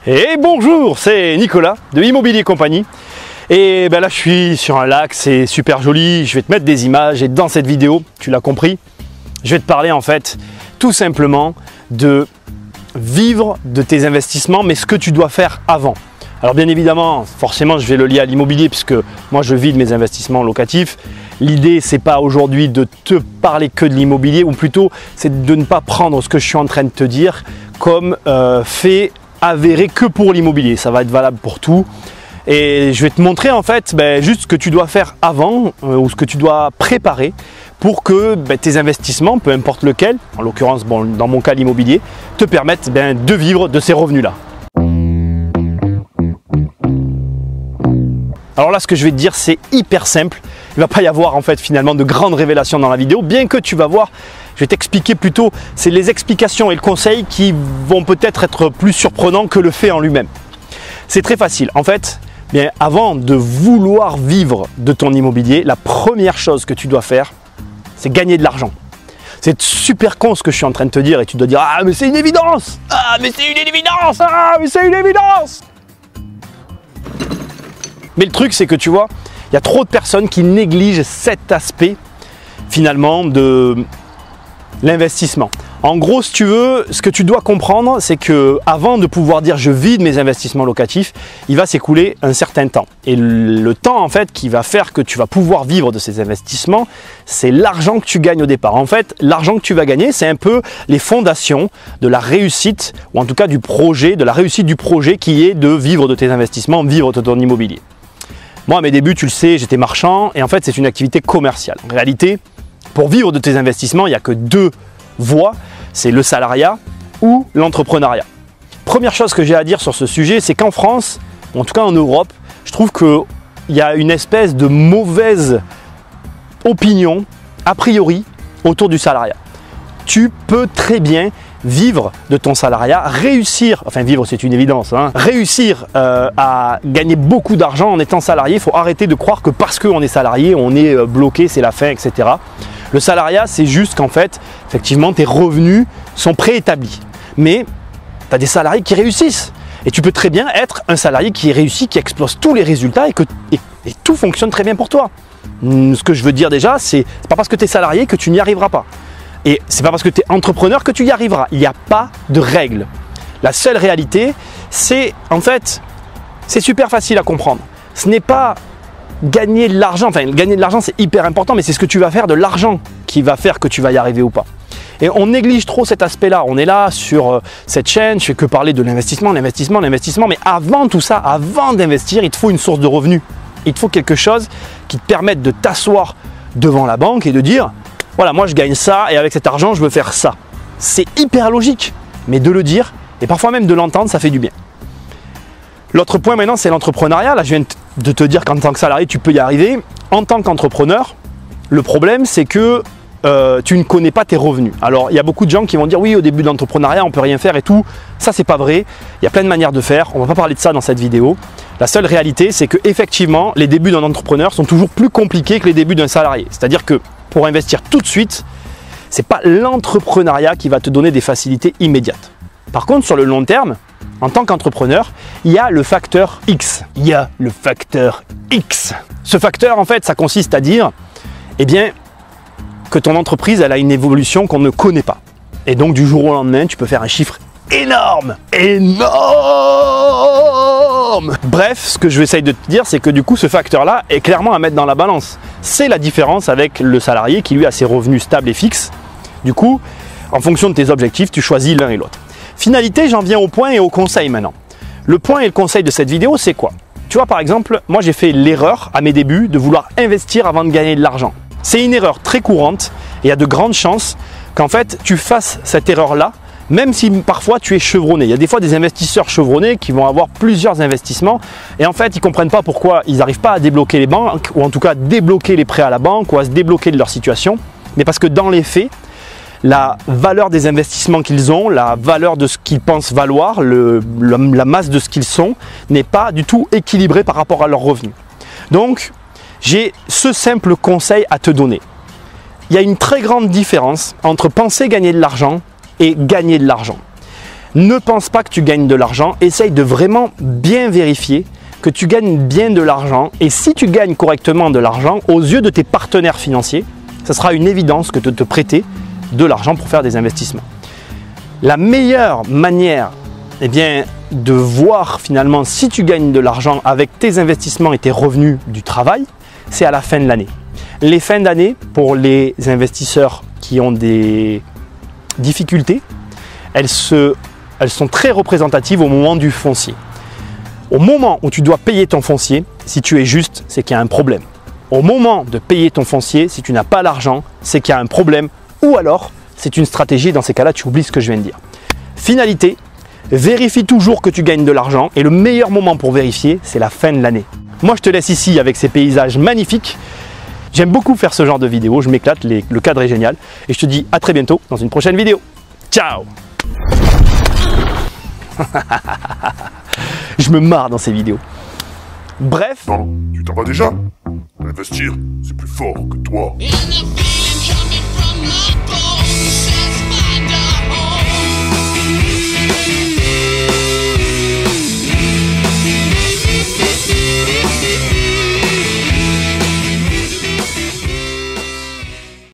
Et bonjour, c'est Nicolas de Immobilier Compagnie. Et ben là je suis sur un lac, c'est super joli, je vais te mettre des images et dans cette vidéo, tu l'as compris, je vais te parler en fait tout simplement de vivre de tes investissements, mais ce que tu dois faire avant. Alors bien évidemment, forcément je vais le lier à l'immobilier puisque moi je vis de mes investissements locatifs. L'idée c'est pas aujourd'hui de te parler que de l'immobilier, ou plutôt c'est de ne pas prendre ce que je suis en train de te dire comme fait avéré que pour l'immobilier. Ça va être valable pour tout. Et je vais te montrer en fait juste ce que tu dois faire avant ou ce que tu dois préparer pour que tes investissements, peu importe lequel, en l'occurrence dans mon cas l'immobilier, te permettent de vivre de ces revenus-là. Alors là, ce que je vais te dire, c'est hyper simple. Il ne va pas y avoir en fait finalement de grandes révélations dans la vidéo, bien que tu vas voir, je vais t'expliquer plutôt, c'est les explications et le conseil qui vont peut-être être plus surprenants que le fait en lui-même. C'est très facile. En fait, avant de vouloir vivre de ton immobilier, la première chose que tu dois faire, c'est gagner de l'argent. C'est super con ce que je suis en train de te dire et tu dois dire « Ah mais c'est une évidence! Ah mais c'est une évidence! Ah mais c'est une évidence !» Mais le truc c'est que tu vois, il y a trop de personnes qui négligent cet aspect finalement de l'investissement. En gros, si tu veux, ce que tu dois comprendre, c'est que avant de pouvoir dire je vis de mes investissements locatifs, il va s'écouler un certain temps. Et le temps en fait qui va faire que tu vas pouvoir vivre de ces investissements, c'est l'argent que tu gagnes au départ. En fait, l'argent que tu vas gagner, c'est un peu les fondations de la réussite, ou en tout cas du projet, de la réussite du projet qui est de vivre de tes investissements, vivre de ton immobilier. Moi, à mes débuts, tu le sais, j'étais marchand et en fait, c'est une activité commerciale. En réalité, pour vivre de tes investissements, il n'y a que deux voies, c'est le salariat ou l'entrepreneuriat. Première chose que j'ai à dire sur ce sujet, c'est qu'en France, ou en tout cas en Europe, je trouve qu'il y a une espèce de mauvaise opinion, a priori, autour du salariat. Tu peux très bien vivre de ton salariat, réussir, enfin vivre c'est une évidence, réussir à gagner beaucoup d'argent en étant salarié. Il faut arrêter de croire que parce qu'on est salarié, on est bloqué, c'est la fin, etc. Le salariat, c'est juste qu'en fait, effectivement, tes revenus sont préétablis. Mais tu as des salariés qui réussissent. Et tu peux très bien être un salarié qui réussit, qui explose tous les résultats et tout fonctionne très bien pour toi. Ce que je veux dire déjà, c'est pas parce que tu es salarié que tu n'y arriveras pas. Et c'est pas parce que tu es entrepreneur que tu y arriveras. Il n'y a pas de règle. La seule réalité, c'est en fait, c'est super facile à comprendre. Ce n'est pas gagner de l'argent, enfin gagner de l'argent c'est hyper important, mais c'est ce que tu vas faire de l'argent qui va faire que tu vas y arriver ou pas. Et on néglige trop cet aspect-là. On est là sur cette chaîne, je fais que parler de l'investissement, l'investissement, l'investissement, mais avant tout ça, avant d'investir, il te faut une source de revenus. Il te faut quelque chose qui te permette de t'asseoir devant la banque et de dire voilà, moi je gagne ça et avec cet argent je veux faire ça. C'est hyper logique, mais de le dire et parfois même de l'entendre, ça fait du bien. L'autre point maintenant, c'est l'entrepreneuriat. Là, je viens de te dire qu'en tant que salarié, tu peux y arriver. En tant qu'entrepreneur, le problème, c'est que tu ne connais pas tes revenus. Alors, il y a beaucoup de gens qui vont dire oui, au début de l'entrepreneuriat, on ne peut rien faire et tout. Ça, c'est pas vrai. Il y a plein de manières de faire. On ne va pas parler de ça dans cette vidéo. La seule réalité, c'est que effectivement, les débuts d'un entrepreneur sont toujours plus compliqués que les débuts d'un salarié. C'est-à-dire que pour investir tout de suite, ce n'est pas l'entrepreneuriat qui va te donner des facilités immédiates. Par contre, sur le long terme, en tant qu'entrepreneur, il y a le facteur X. Il y a le facteur X. Ce facteur, en fait, ça consiste à dire que ton entreprise elle a une évolution qu'on ne connaît pas. Et donc, du jour au lendemain, tu peux faire un chiffre énorme. Énorme. Bref, ce que je vais essayer de te dire, c'est que du coup, ce facteur-là est clairement à mettre dans la balance. C'est la différence avec le salarié qui, lui, a ses revenus stables et fixes. Du coup, en fonction de tes objectifs, tu choisis l'un et l'autre. Finalité, j'en viens au point et au conseil maintenant. Le point et le conseil de cette vidéo, c'est quoi? Tu vois, par exemple, moi j'ai fait l'erreur à mes débuts de vouloir investir avant de gagner de l'argent. C'est une erreur très courante et il y a de grandes chances qu'en fait tu fasses cette erreur-là, même si parfois tu es chevronné. Il y a des fois des investisseurs chevronnés qui vont avoir plusieurs investissements et en fait ils ne comprennent pas pourquoi ils n'arrivent pas à débloquer les banques ou en tout cas débloquer les prêts à la banque ou à se débloquer de leur situation. Mais parce que dans les faits, la valeur des investissements qu'ils ont, la valeur de ce qu'ils pensent valoir, la masse de ce qu'ils sont, n'est pas du tout équilibrée par rapport à leurs revenus. Donc, j'ai ce simple conseil à te donner. Il y a une très grande différence entre penser gagner de l'argent et gagner de l'argent. Ne pense pas que tu gagnes de l'argent, essaye de vraiment bien vérifier que tu gagnes bien de l'argent. Et si tu gagnes correctement de l'argent, aux yeux de tes partenaires financiers, ça sera une évidence que de te prêter de l'argent pour faire des investissements. La meilleure manière de voir finalement si tu gagnes de l'argent avec tes investissements et tes revenus du travail, c'est à la fin de l'année. Les fins d'année, pour les investisseurs qui ont des difficultés, elles sont très représentatives au moment du foncier. Au moment où tu dois payer ton foncier, si tu es juste, c'est qu'il y a un problème. Au moment de payer ton foncier, si tu n'as pas l'argent, c'est qu'il y a un problème ou alors c'est une stratégie. Dans ces cas-là, tu oublies ce que je viens de dire. Finalité, vérifie toujours que tu gagnes de l'argent et le meilleur moment pour vérifier, c'est la fin de l'année. Moi, je te laisse ici avec ces paysages magnifiques. J'aime beaucoup faire ce genre de vidéo, je m'éclate, le cadre est génial. Et je te dis à très bientôt dans une prochaine vidéo. Ciao! Je me marre dans ces vidéos. Bref. Non, tu t'en vas déjà? Investir, c'est plus fort que toi.